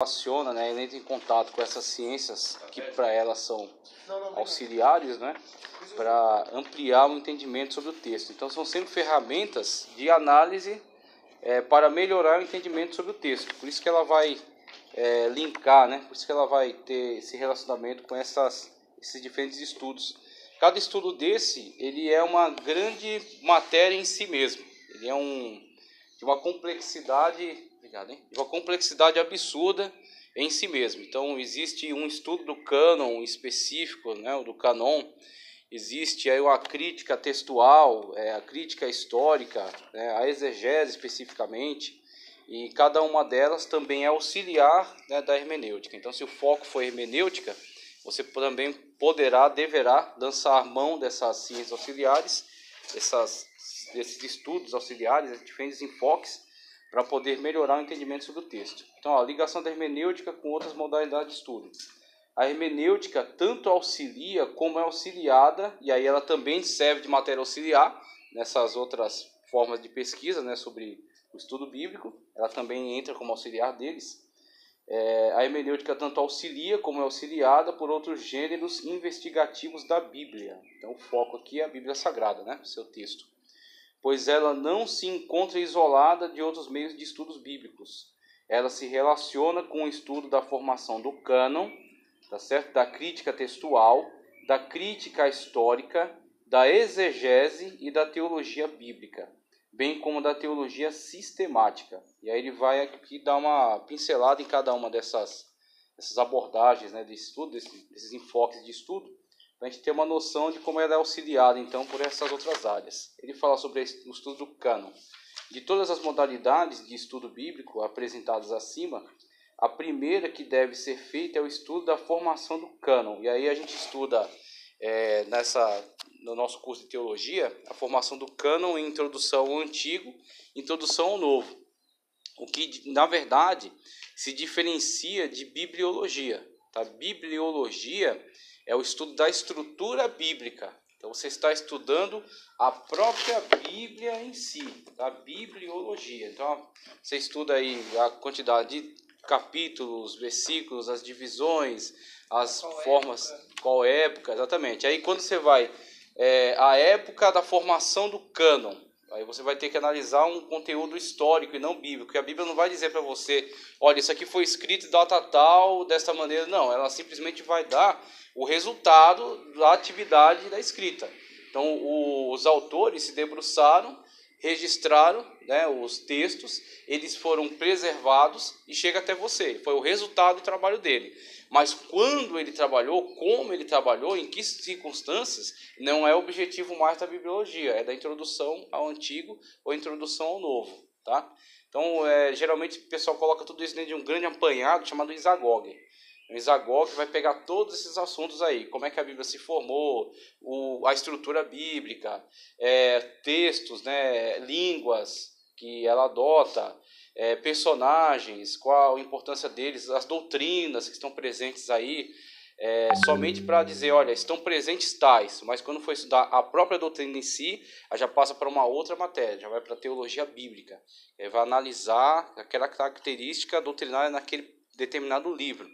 relaciona, né, ele entra em contato com essas ciências que para elas são auxiliares, né, para ampliar o entendimento sobre o texto. Então são sempre ferramentas de análise para melhorar o entendimento sobre o texto. Por isso que ela vai linkar, né, por isso que ela vai ter esse relacionamento com esses diferentes estudos. Cada estudo desse, ele é uma grande matéria em si mesmo. Ele é de uma complexidade, de uma complexidade absurda em si mesmo. Então existe um estudo do cânon específico, né, do canon. Existe aí uma crítica textual, a crítica histórica, né, a exegese especificamente, e cada uma delas também é auxiliar, né, da hermenêutica. Então, se o foco for hermenêutica, você também deverá lançar mão dessas ciências auxiliares, desses estudos auxiliares, diferentes enfoques, para poder melhorar o entendimento sobre o texto. Então, a ligação da hermenêutica com outras modalidades de estudo. A hermenêutica tanto auxilia como é auxiliada, e aí ela também serve de matéria auxiliar nessas outras formas de pesquisa, né, sobre o estudo bíblico. Ela também entra como auxiliar deles. A hermenêutica tanto auxilia como é auxiliada por outros gêneros investigativos da Bíblia. Então o foco aqui é a Bíblia Sagrada, né, seu texto. Pois ela não se encontra isolada de outros meios de estudos bíblicos. Ela se relaciona com o estudo da formação do cânon, tá certo? Da crítica textual, da crítica histórica, da exegese e da teologia bíblica, bem como da teologia sistemática. E aí ele vai aqui dar uma pincelada em cada uma dessas abordagens, né, de estudo, desses enfoques de estudo, para a gente ter uma noção de como ela é auxiliada, então, por essas outras áreas. Ele fala sobre o estudo do cânon. De todas as modalidades de estudo bíblico apresentadas acima, a primeira que deve ser feita é o estudo da formação do cânon. E aí a gente estuda no nosso curso de teologia a formação do cânon em introdução ao Antigo, introdução ao Novo. O que, na verdade, se diferencia de bibliologia. Tá? Bibliologia é o estudo da estrutura bíblica. Então você está estudando a própria Bíblia em si, a bibliologia. Então você estuda aí a quantidade de capítulos, versículos, as divisões, as formas, qual época, exatamente. Aí quando você vai a época da formação do cânon, aí você vai ter que analisar um conteúdo histórico e não bíblico, porque a Bíblia não vai dizer para você, olha, isso aqui foi escrito em data tal, desta maneira. Não, ela simplesmente vai dar o resultado da atividade da escrita. Então, os autores se debruçaram, registraram, né, os textos, eles foram preservados e chega até você. Foi o resultado do trabalho dele. Mas quando ele trabalhou, como ele trabalhou, em que circunstâncias, não é o objetivo mais da bibliologia, é da introdução ao Antigo ou introdução ao Novo. Tá? Então, geralmente o pessoal coloca tudo isso dentro de um grande apanhado chamado Isagoge. O Isagoge vai pegar todos esses assuntos aí, como é que a Bíblia se formou, a estrutura bíblica, textos, né, línguas que ela adota, personagens, qual a importância deles, as doutrinas que estão presentes aí, somente para dizer, olha, estão presentes tais, mas quando for estudar a própria doutrina em si, já passa para uma outra matéria, já vai para a teologia bíblica, vai analisar aquela característica doutrinária naquele determinado livro.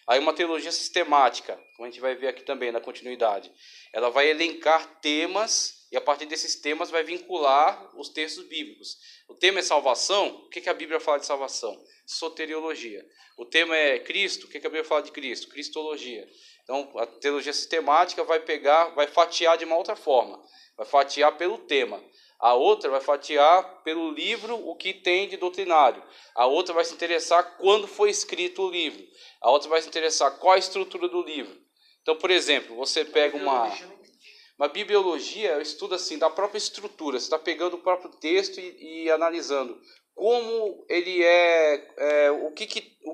Aí uma teologia sistemática, como a gente vai ver aqui também na continuidade, ela vai elencar temas e a partir desses temas vai vincular os textos bíblicos. O tema é salvação, o que a Bíblia fala de salvação? Soteriologia. O tema é Cristo, o que a Bíblia fala de Cristo? Cristologia. Então a teologia sistemática vai fatiar de uma outra forma, vai fatiar pelo tema. A outra vai fatiar pelo livro o que tem de doutrinário. A outra vai se interessar quando foi escrito o livro. A outra vai se interessar qual a estrutura do livro. Então, por exemplo, você pega uma bibliologia, estuda assim, da própria estrutura. Você está pegando o próprio texto e analisando como ele o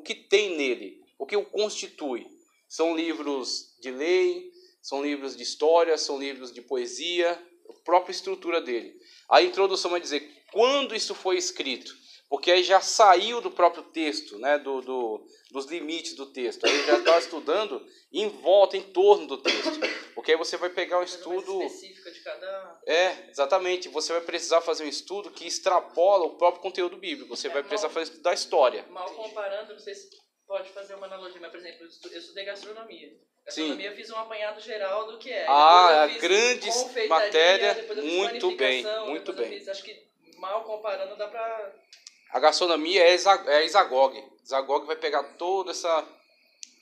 que tem nele, o que o constitui. São livros de lei, são livros de história, são livros de poesia, a própria estrutura dele. A introdução vai dizer quando isso foi escrito, porque aí já saiu do próprio texto, né, dos limites do texto. Aí já está estudando em volta, em torno do texto. Porque aí você vai pegar um estudo específica de cada... exatamente. Você vai precisar fazer um estudo que extrapola o próprio conteúdo bíblico. Você vai precisar fazer um estudo da história. Mal comparando, não sei se pode fazer uma analogia, mas, por exemplo, eu estudei gastronomia. Gastronomia, eu fiz um apanhado geral do que é. A grande matéria, muito bem, muito bem. Eu fiz, acho que mal comparando dá pra... A gastronomia é a Isagog. Isagog vai pegar toda essa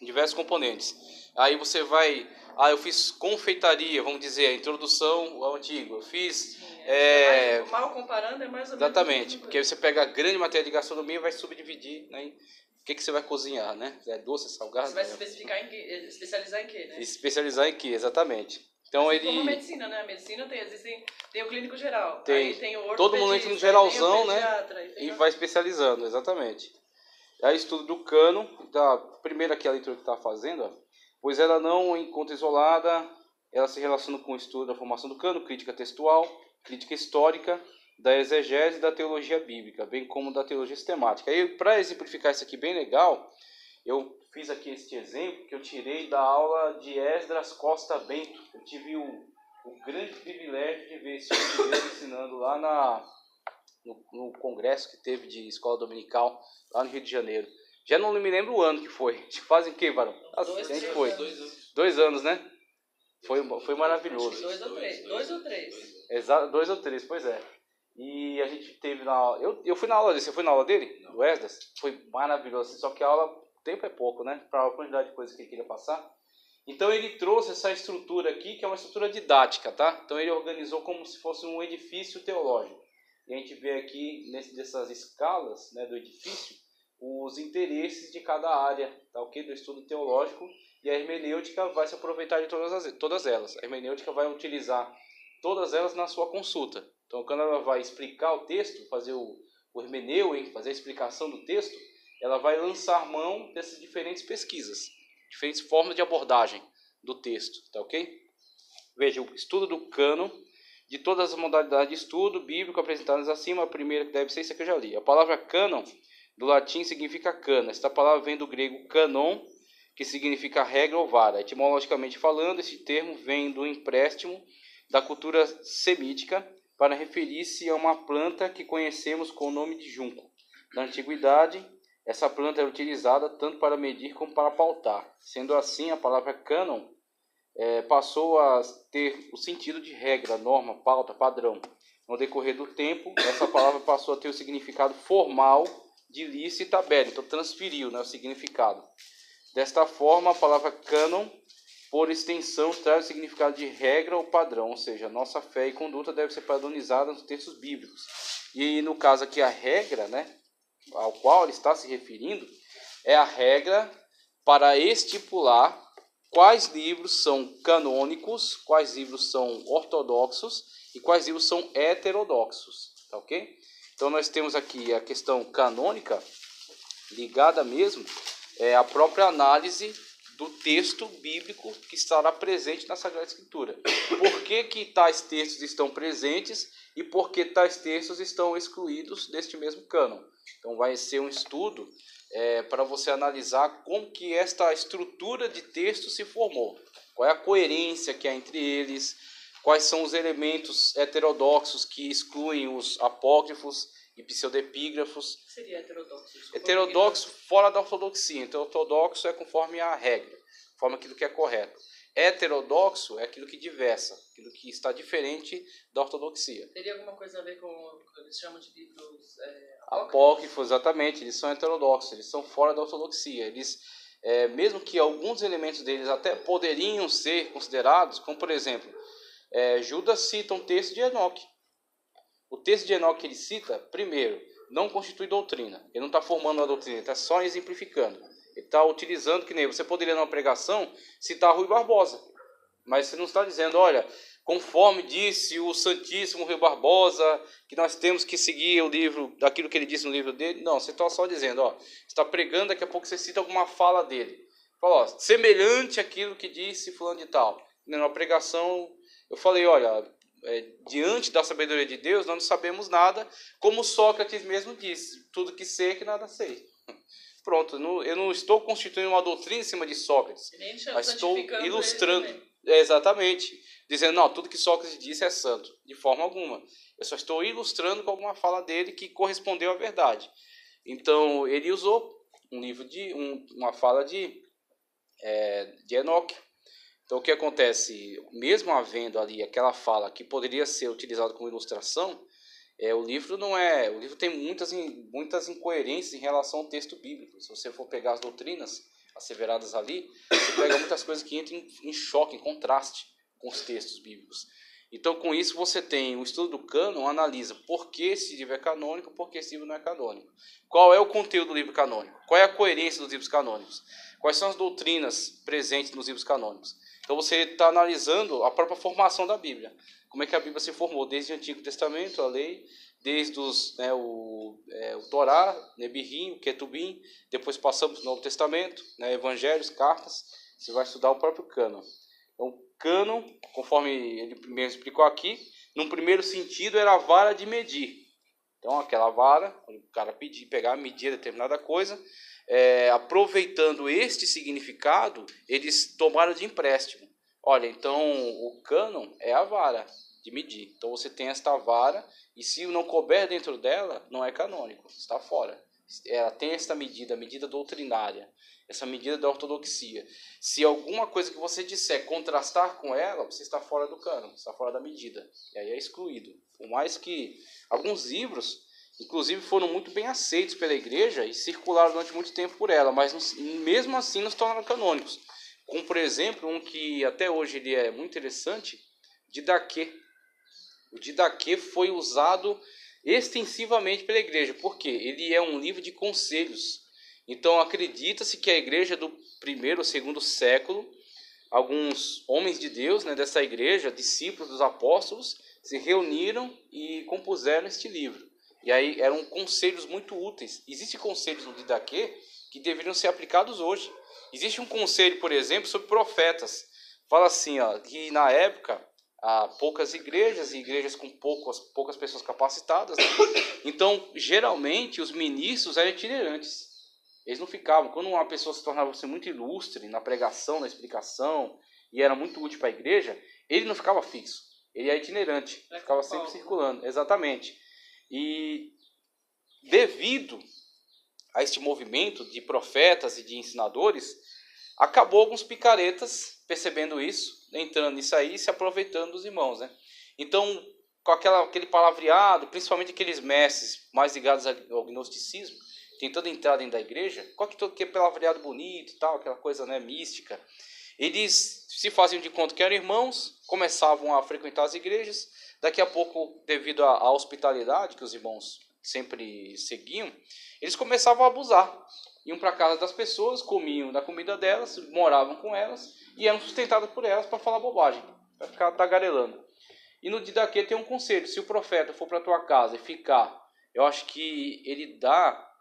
diversos componentes. Aí você vai, eu fiz confeitaria, vamos dizer, a introdução ao antigo. Eu fiz mal comparando é mais ou menos. Exatamente, porque você pega a grande matéria de gastronomia e vai subdividir, né? O que você vai cozinhar, né? É doce, salgado? Você vai se especializar em quê, né? Especializar em quê, exatamente. Então assim como a medicina, né? A medicina tem o clínico geral. Tem. Aí tem o todo mundo entra no geralzão, né? E vai especializando, exatamente. Aí estudo do cânon, da primeira aqui a leitura que está fazendo, ó, pois ela não encontra isolada, ela se relaciona com o estudo da formação do cânon, crítica textual, crítica histórica, da exegese e da teologia bíblica, bem como da teologia sistemática. Aí, para exemplificar isso aqui bem legal, eu fiz aqui este exemplo que eu tirei da aula de Esdras Costa Bento. Eu tive o grande privilégio de ver esse homem ensinando lá no congresso que teve de escola dominical, lá no Rio de Janeiro. Já não me lembro o ano que foi. Acho que fazem o quê, Varão? Foi. 2 anos, né? Foi maravilhoso. 2 ou 3. 2 ou 3. Exato, 2 ou 3, pois é. E a gente teve na aula... Eu fui na aula dele. Você foi na aula dele? Não. Do Esdras? Foi maravilhoso. Só que a aula, o tempo é pouco, né? Para a quantidade de coisas que ele queria passar. Então ele trouxe essa estrutura aqui, que é uma estrutura didática, tá? Então ele organizou como se fosse um edifício teológico. E a gente vê aqui, nessas escalas, né, do edifício, os interesses de cada área, tá, okay? Do estudo teológico, e a hermenêutica vai se aproveitar de todas elas. A hermenêutica vai utilizar todas elas na sua consulta. Então, quando ela vai explicar o texto, fazer o hermeneu, fazer a explicação do texto, ela vai lançar mão dessas diferentes pesquisas, diferentes formas de abordagem do texto, tá ok? Veja, o estudo do cânon, de todas as modalidades de estudo bíblico apresentadas acima, a primeira que deve ser, isso aqui eu já li. A palavra cânon, do latim, significa cana. Esta palavra vem do grego canon, que significa regra ou vara. Etimologicamente falando, esse termo vem do empréstimo da cultura semítica para referir-se a uma planta que conhecemos com o nome de junco. Na antiguidade, essa planta era utilizada tanto para medir como para pautar. Sendo assim, a palavra cânon passou a ter o sentido de regra, norma, pauta, padrão. No decorrer do tempo, essa palavra passou a ter o significado formal de lista e tabela, então transferiu, né, o significado. Desta forma, a palavra cânon, por extensão, traz o significado de regra ou padrão, ou seja, nossa fé e conduta deve ser padronizada nos textos bíblicos. E no caso aqui, a regra, né, ao qual ele está se referindo, é a regra para estipular quais livros são canônicos, quais livros são ortodoxos e quais livros são heterodoxos, tá ok? Então nós temos aqui a questão canônica ligada mesmo à própria análise do texto bíblico que estará presente na Sagrada Escritura. Por que tais textos estão presentes e por que tais textos estão excluídos deste mesmo cânon? Então vai ser um estudo para você analisar como que esta estrutura de texto se formou, qual é a coerência que há entre eles, quais são os elementos heterodoxos que excluem os apócrifos e pseudepígrafos. O que seria heterodoxo? Heterodoxo fora da ortodoxia. Então, ortodoxo é conforme a regra, conforme aquilo que é correto. Heterodoxo é aquilo que diversa, aquilo que está diferente da ortodoxia. Teria alguma coisa a ver com o que eles chamam de livros apócrifos? Exatamente, eles são heterodoxos, eles são fora da ortodoxia. Eles, mesmo que alguns elementos deles até poderiam ser considerados, como por exemplo, Judas cita um texto de Enoque. O texto de Enoque que ele cita, primeiro, não constitui doutrina. Ele não está formando uma doutrina, ele está só exemplificando. Ele está utilizando, que nem você poderia numa pregação citar Rui Barbosa. Mas você não está dizendo, olha, conforme disse o Santíssimo Rui Barbosa, que nós temos que seguir o livro, daquilo que ele disse no livro dele. Não, você está só dizendo, você está pregando, daqui a pouco você cita alguma fala dele. Fala, semelhante àquilo que disse fulano de tal. Na pregação, eu falei, olha, diante da sabedoria de Deus, nós não sabemos nada, como Sócrates mesmo disse, tudo que sei é que nada sei. Pronto, eu não estou constituindo uma doutrina em cima de Sócrates, mas estou ilustrando, exatamente, dizendo, não, tudo que Sócrates disse é santo, de forma alguma. Eu só estou ilustrando com alguma fala dele que correspondeu à verdade. Então, ele usou uma fala de Enoque. Então, o que acontece? Mesmo havendo ali aquela fala que poderia ser utilizada como ilustração, o livro tem muitas incoerências em relação ao texto bíblico. Se você for pegar as doutrinas asseveradas ali, você pega muitas coisas que entram em choque, em contraste com os textos bíblicos. Então, com isso, você tem o estudo do cânon, analisa por que esse livro é canônico, por que esse livro não é canônico. Qual é o conteúdo do livro canônico? Qual é a coerência dos livros canônicos? Quais são as doutrinas presentes nos livros canônicos? Então, você está analisando a própria formação da Bíblia. Como é que a Bíblia se formou? Desde o Antigo Testamento, a lei, desde o Torá, Nebirim, o Ketubim, depois passamos para o Novo Testamento, Evangelhos, cartas, você vai estudar o próprio cânon. Então, o cânon, conforme ele primeiro explicou aqui, num primeiro sentido era a vara de medir. Então, aquela vara, o cara pegar, medir determinada coisa, aproveitando este significado, eles tomaram de empréstimo. Olha, então o cânon é a vara de medir. Então você tem esta vara e se não couber dentro dela, não é canônico, está fora. Ela tem esta medida, a medida doutrinária, essa medida da ortodoxia. Se alguma coisa que você disser contrastar com ela, você está fora do cânon, está fora da medida. E aí é excluído. Por mais que alguns livros, inclusive, foram muito bem aceitos pela igreja e circularam durante muito tempo por ela, mas mesmo assim não se tornaram canônicos. Como, por exemplo, um que até hoje ele é muito interessante, Didaquê. O Didaquê foi usado extensivamente pela igreja, porque ele é um livro de conselhos. Então, acredita-se que a igreja do primeiro ou segundo século, alguns homens de Deus, dessa igreja, discípulos dos apóstolos, se reuniram e compuseram este livro. E aí eram conselhos muito úteis. Existem conselhos no Didaquê que deveriam ser aplicados hoje. Existe um conselho, por exemplo, sobre profetas. Fala assim, que na época há poucas igrejas e igrejas com poucas pessoas capacitadas. Então, geralmente, os ministros eram itinerantes. Eles não ficavam. Quando uma pessoa se tornava muito ilustre na pregação, na explicação, e era muito útil para a igreja, ele não ficava fixo. Ele era itinerante. Ficava sempre circulando. Exatamente. E devido a este movimento de profetas e de ensinadores, acabou alguns picaretas percebendo isso, entrando nisso aí e se aproveitando dos irmãos. Então, com aquele palavreado, principalmente aqueles mestres mais ligados ao gnosticismo, tentando entrar dentro da igreja, com aquele palavreado bonito e tal, aquela coisa mística, eles se faziam de conta que eram irmãos, começavam a frequentar as igrejas, daqui a pouco, devido à hospitalidade que os irmãos sempre seguiam, eles começavam a abusar. Iam para a casa das pessoas, comiam da comida delas, moravam com elas e eram sustentados por elas para falar bobagem, para ficar tagarelando. E no Didaquê tem um conselho: se o profeta for para a tua casa e ficar, eu acho que ele dá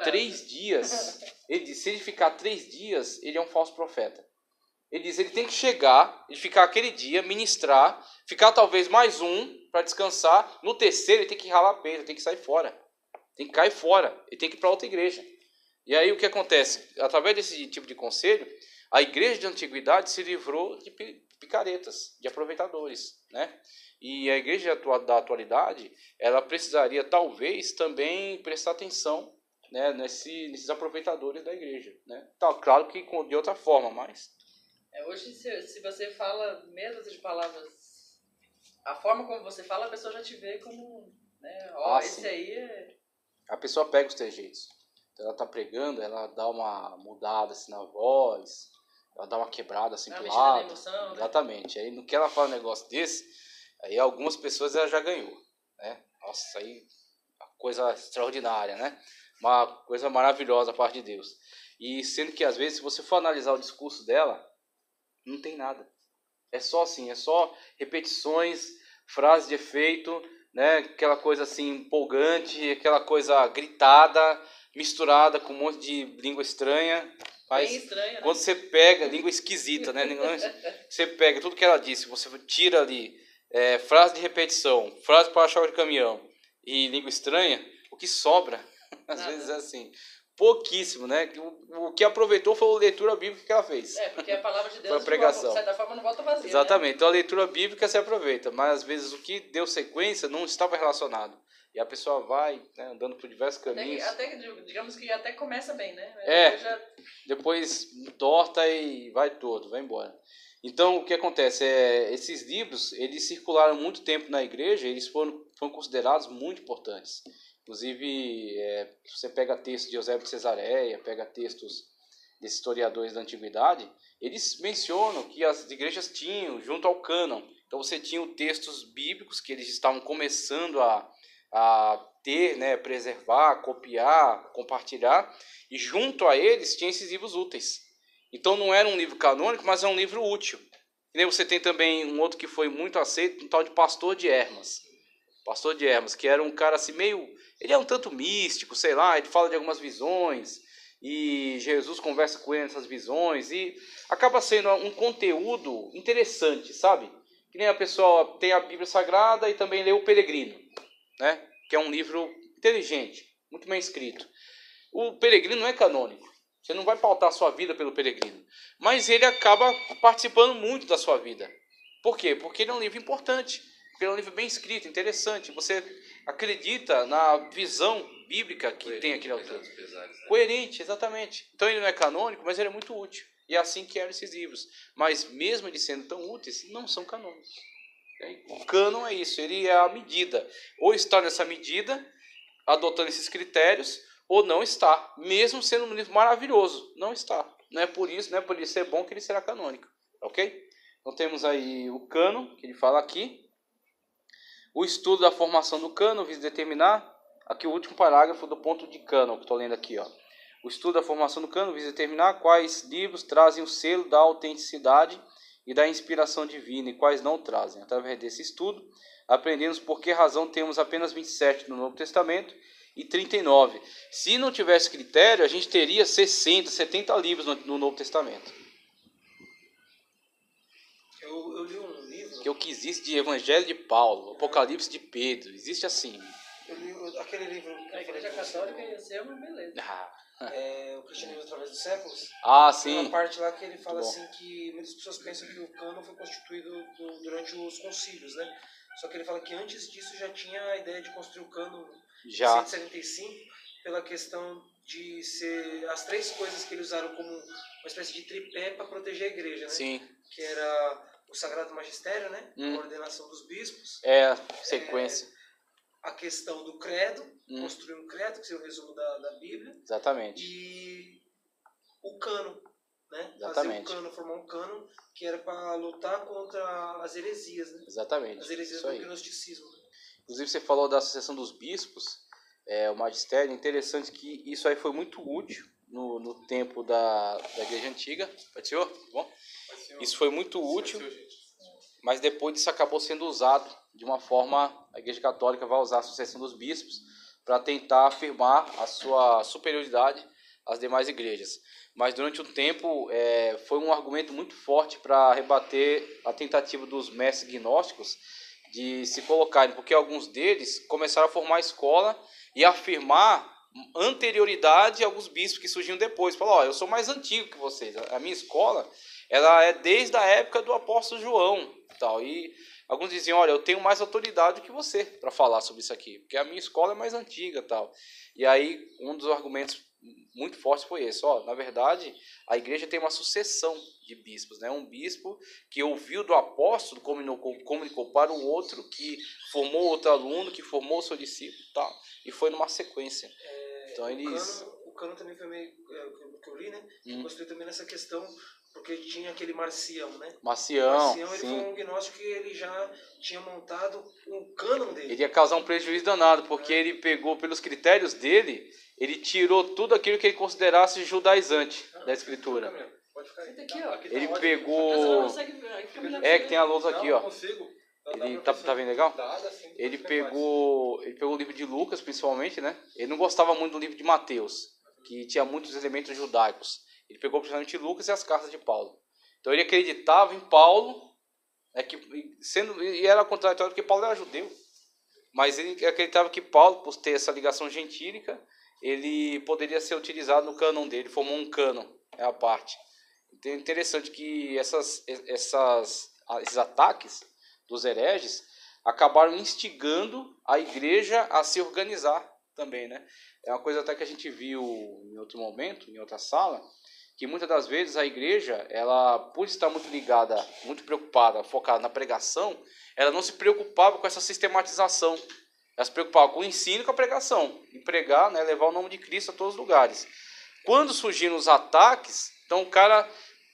3 dias. Ele diz, se ele ficar 3 dias, ele é um falso profeta. Ele diz, ele tem que chegar, ele ficar aquele dia, ministrar, ficar talvez mais um para descansar. No terceiro ele tem que ralar peito, ele tem que sair fora. Tem que cair fora, ele tem que ir para outra igreja. E aí o que acontece? Através desse tipo de conselho, a igreja de antiguidade se livrou de picaretas, de aproveitadores, E a igreja da atualidade, ela precisaria talvez também prestar atenção, nesses aproveitadores da igreja, Tá, claro que de outra forma, mas... Hoje, se você fala menos de palavras, a forma como você fala, a pessoa já te vê como, esse sim. aí é... A pessoa pega os trejeitos. Então, ela está pregando, ela dá uma mudada assim na voz, ela dá uma quebrada assim pro lado. Emoção, exatamente. Aí no que ela fala um negócio desse, aí algumas pessoas ela já ganhou, Nossa, aí uma coisa extraordinária, Uma coisa maravilhosa a parte de Deus. E sendo que às vezes, se você for analisar o discurso dela, não tem nada. É só assim, é só repetições, frases de efeito, Aquela coisa assim empolgante, aquela coisa gritada, misturada com um monte de língua estranha. Mas bem estranha, quando você pega, língua esquisita, Você pega tudo que ela disse, você tira ali frase de repetição, frase para choque de caminhão e língua estranha, o que sobra, às vezes é assim, pouquíssimo, O que aproveitou foi a leitura bíblica que ela fez. Porque a palavra de Deus, foi a pregação. De certa forma, não volta vazia. Exatamente. Então a leitura bíblica se aproveita, mas às vezes o que deu sequência não estava relacionado. E a pessoa vai, né, andando por diversos caminhos. Digamos que até começa bem, né? Depois torta e vai todo, vai embora. Então, o que acontece? Esses livros, eles circularam muito tempo na igreja, eles foram considerados muito importantes. Inclusive, você pega textos de Eusébio de Cesareia, pega textos desses historiadores da antiguidade, eles mencionam que as igrejas tinham, junto ao cânon, então você tinha textos bíblicos que eles estavam começando a ter, né, preservar, copiar, compartilhar, e junto a eles tinha esses livros úteis. Então não era um livro canônico, mas é um livro útil. E aí você tem também um outro que foi muito aceito, um tal de Pastor de Hermas. Pastor de Hermas, que era um cara assim meio... Ele é um tanto místico, sei lá, ele fala de algumas visões, e Jesus conversa com ele nessas visões, e acaba sendo um conteúdo interessante, sabe? Que nem a pessoa tem a Bíblia Sagrada e também lê o Peregrino, né? Que é um livro inteligente, muito bem escrito. O Peregrino não é canônico, você não vai pautar a sua vida pelo Peregrino, mas ele acaba participando muito da sua vida. Por quê? Porque ele é um livro importante, porque ele é um livro bem escrito, interessante, você acredita na visão bíblica que tem aquele autor. Coerente, exatamente. Então ele não é canônico, mas ele é muito útil. E é assim que eram esses livros. Mas mesmo eles sendo tão úteis, não são canônicos. O cânon é isso, ele é a medida. Ou está nessa medida, adotando esses critérios, ou não está. Mesmo sendo um livro maravilhoso, não está. Não é por isso, não é por ele ser bom que ele será canônico. Ok? Então temos aí o cânon, que ele fala aqui. O estudo da formação do cânon visa determinar, aqui o último parágrafo do ponto de cânon, que estou lendo aqui, ó. O estudo da formação do cânon visa determinar quais livros trazem o selo da autenticidade e da inspiração divina e quais não trazem. Através desse estudo, aprendemos por que razão temos apenas 27 no Novo Testamento e 39. Se não tivesse critério, a gente teria 60, 70 livros no Novo Testamento. Eu li um livro... Que é o que existe de Evangelho de Paulo, Apocalipse de Pedro, existe assim. Eu li aquele livro... A Igreja Católica ia ser uma beleza. O Cristianismo através dos séculos. Sim. Tem uma parte lá que ele fala assim que muitas pessoas pensam que o cânon foi constituído durante os concílios, né? Só que ele fala que antes disso já tinha a ideia de construir o cânon em 175 pela questão de ser as três coisas que eles usaram como uma espécie de tripé para proteger a igreja, né? Sim. Que era o Sagrado Magistério, né? A ordenação dos bispos. Sequência. A questão do credo, construir um credo, que seria o resumo da Bíblia. Exatamente. E o cânon, né? Exatamente. Fazer formar um cânon que era para lutar contra as heresias, né? Exatamente. As heresias do gnosticismo. Né? Inclusive você falou da Associação dos Bispos, o magistério, interessante que isso aí foi muito útil no tempo da Igreja Antiga. Pode ser, bom? Isso foi muito útil, mas depois isso acabou sendo usado de uma forma, a Igreja Católica vai usar a Associação dos Bispos para tentar afirmar a sua superioridade às demais igrejas. Mas durante o tempo foi um argumento muito forte para rebater a tentativa dos mestres gnósticos de se colocarem, porque alguns deles começaram a formar escola e afirmar anterioridade a alguns bispos que surgiam depois. Falaram, eu sou mais antigo que vocês, a minha escola ela é desde a época do apóstolo João. E alguns diziam, olha, eu tenho mais autoridade que você para falar sobre isso aqui, porque a minha escola é mais antiga. E aí um dos argumentos muito fortes foi esse, na verdade a igreja tem uma sucessão de bispos, né? Um bispo que ouviu do apóstolo, comunicou para o outro, que formou outro aluno, que formou o seu discípulo, e foi numa sequência. Então eles... O cânon também foi meio, que eu li, né? Eu gostei também nessa questão, porque tinha aquele Marcião, né? Marcião, ele foi um gnóstico que ele já tinha montado um cânon dele. Ele ia causar um prejuízo danado, porque ele pegou, pelos critérios dele, ele tirou tudo aquilo que ele considerasse judaizante da escritura. Pode ficar aqui, ele pegou... que tem a lousa aqui, ó. Ele tá vendo legal? Ele pegou o livro de Lucas, principalmente, né? Ele não gostava muito do livro de Mateus, que tinha muitos elementos judaicos. Ele pegou principalmente Lucas e as cartas de Paulo. Então ele acreditava em Paulo, e era contraditório porque Paulo era judeu. Mas ele acreditava que Paulo, por ter essa ligação gentílica, ele poderia ser utilizado no cânon dele, formou um cânon, a parte. Então é interessante que esses ataques dos hereges acabaram instigando a igreja a se organizar também, né? É uma coisa até que a gente viu em outro momento, em outra sala, que muitas das vezes a igreja, ela, por estar muito ligada, muito preocupada, focada na pregação, ela não se preocupava com essa sistematização. Ela se preocupava com o ensino e com a pregação. E pregar, né, levar o nome de Cristo a todos os lugares. Quando surgiram os ataques, então o cara,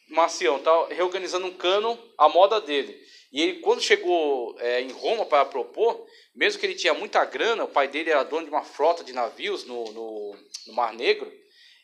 Marcião, está reorganizando um cânon à moda dele. E ele, quando chegou em Roma para propor, mesmo que ele tinha muita grana, o pai dele era dono de uma frota de navios no Mar Negro,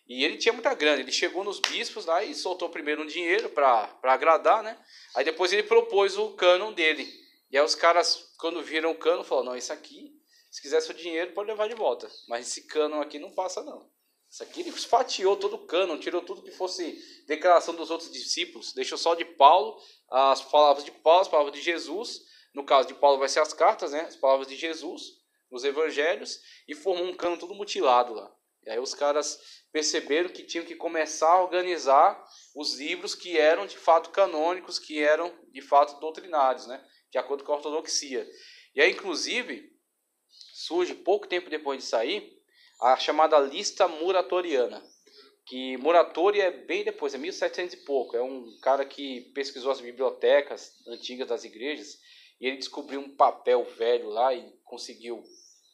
e ele tinha muita grana. Ele chegou nos bispos lá e soltou primeiro um dinheiro para agradar, né? Aí depois ele propôs o cânon dele. E aí os caras, quando viram o cânon, falaram, não, isso aqui, se quiser seu dinheiro, pode levar de volta. Mas esse cânon aqui não passa, não. Isso aqui ele fatiou todo o cânon, tirou tudo que fosse declaração dos outros discípulos. Deixou só de Paulo, as palavras de Paulo, as palavras de Jesus. No caso de Paulo vai ser as cartas, né? As palavras de Jesus, os evangelhos. E formou um cânon todo mutilado lá. E aí os caras perceberam que tinham que começar a organizar os livros que eram de fato canônicos, que eram de fato doutrinários, né? De acordo com a ortodoxia. E aí, inclusive, surge pouco tempo depois de sair a chamada lista muratoriana, que Muratori é bem depois, é 1700 e pouco, é um cara que pesquisou as bibliotecas antigas das igrejas, e ele descobriu um papel velho lá e conseguiu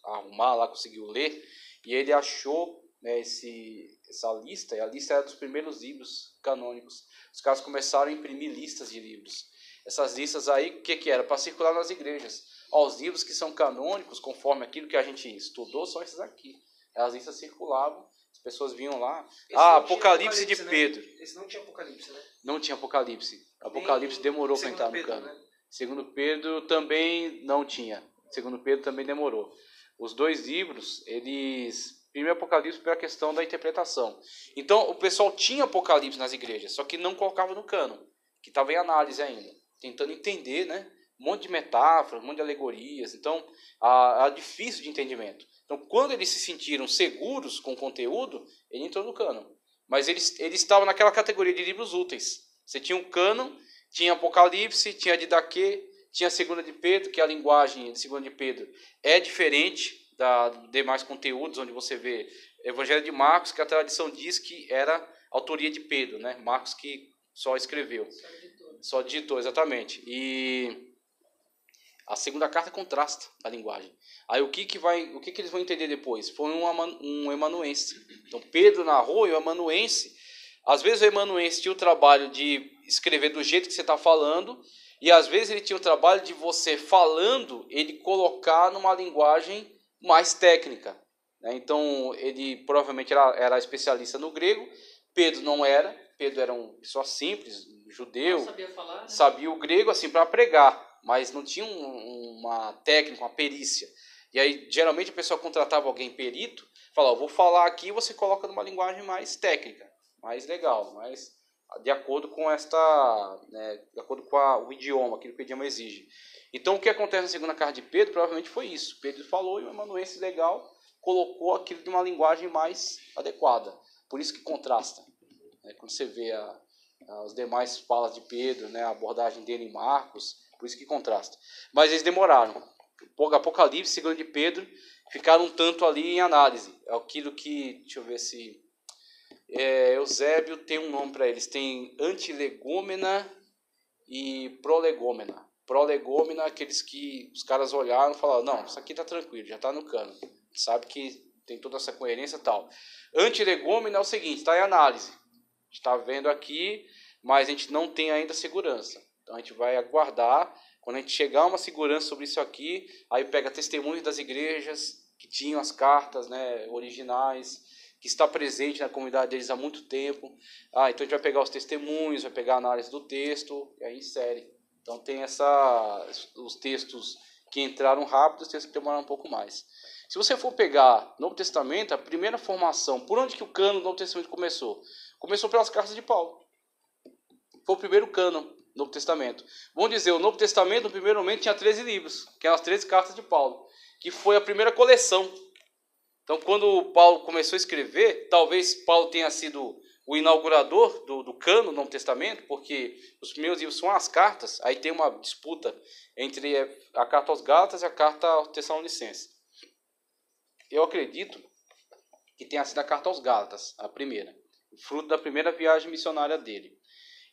arrumar lá, conseguiu ler, e ele achou, né, essa lista, e a lista era dos primeiros livros canônicos. Os caras começaram a imprimir listas de livros. Essas listas aí, o que era? Para circular nas igrejas. Os livros que são canônicos, conforme aquilo que a gente estudou, são esses aqui. As listas circulavam, as pessoas vinham lá. Apocalipse de Pedro. Né? Esse não tinha Apocalipse, né? Não tinha Apocalipse. Apocalipse demorou para entrar no cano. Né? Segundo Pedro também não tinha. Segundo Pedro também demorou. Os dois livros, eles... Primeiro Apocalipse pela questão da interpretação. Então, o pessoal tinha Apocalipse nas igrejas, só que não colocava no cânon, que estava em análise ainda. Tentando entender, né? Um monte de metáforas, um monte de alegorias. Então, era difícil de entendimento. Então, quando eles se sentiram seguros com o conteúdo, ele entrou no cânon. Mas eles estavam naquela categoria de livros úteis. Você tinha o cânon, tinha Apocalipse, tinha Didaquê, tinha a Segunda de Pedro, que a linguagem de Segunda de Pedro é diferente dos demais conteúdos, onde você vê Evangelho de Marcos, que a tradição diz que era autoria de Pedro, né? Marcos que só escreveu. Só digitou, exatamente. E a segunda carta contrasta a linguagem. Aí o que eles vão entender depois? Foi um emanuense. Então Pedro narrou e o emanuense, às vezes o emanuense tinha o trabalho de escrever do jeito que você está falando, e às vezes ele tinha o trabalho de você falando, ele colocar numa linguagem mais técnica. Né? Então ele provavelmente era especialista no grego, Pedro não era, Pedro era uma pessoa simples, judeu, não sabia falar, né? Sabia o grego assim para pregar, mas não tinha uma técnica, uma perícia. E aí, geralmente, a pessoa contratava alguém perito, falava, vou falar aqui e você coloca numa linguagem mais técnica, mais legal, mais de acordo com de acordo com o idioma, aquilo que o idioma exige. Então, o que acontece na segunda carta de Pedro, provavelmente foi isso. Pedro falou e o amanuense legal colocou aquilo de uma linguagem mais adequada. Por isso que contrasta. Né? Quando você vê as demais falas de Pedro, né, a abordagem dele em Marcos, por isso que contrasta. Mas eles demoraram. Apocalipse, segundo de Pedro, ficaram um tanto ali em análise. É aquilo que, deixa eu ver se... Eusébio tem um nome para eles. Tem antilegômena e prolegômena. Prolegômena, aqueles que os caras olharam e falaram, não, isso aqui está tranquilo, já está no cano. Sabe que tem toda essa coerência e tal. Antilegômena é o seguinte, está em análise. Está vendo aqui, mas a gente não tem ainda segurança. Então a gente vai aguardar. Quando a gente chegar a uma segurança sobre isso aqui, aí pega testemunhos das igrejas que tinham as cartas, né, originais, que está presente na comunidade deles há muito tempo. Então a gente vai pegar os testemunhos, vai pegar a análise do texto e aí insere. Então tem os textos que entraram rápido, os textos que demoraram um pouco mais. Se você for pegar Novo Testamento, a primeira formação, por onde que o cânon do Novo Testamento começou? Começou pelas cartas de Paulo. Foi o primeiro cânon do Novo Testamento. Vamos dizer, o Novo Testamento, no primeiro momento, tinha 13 livros, que eram as 13 cartas de Paulo, que foi a primeira coleção. Então, quando Paulo começou a escrever, talvez Paulo tenha sido o inaugurador do cânon, do Novo Testamento, porque os primeiros livros são as cartas, aí tem uma disputa entre a carta aos Gálatas e a carta aos Tessalonicenses. Eu acredito que tenha sido a carta aos Gálatas, a primeira, fruto da primeira viagem missionária dele.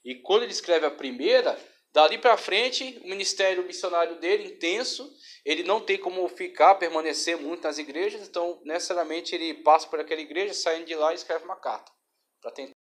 E quando ele escreve a primeira, dali para frente, o ministério missionário dele, intenso, ele não tem como permanecer muito nas igrejas, então necessariamente ele passa por aquela igreja, saindo de lá e escreve uma carta para tentar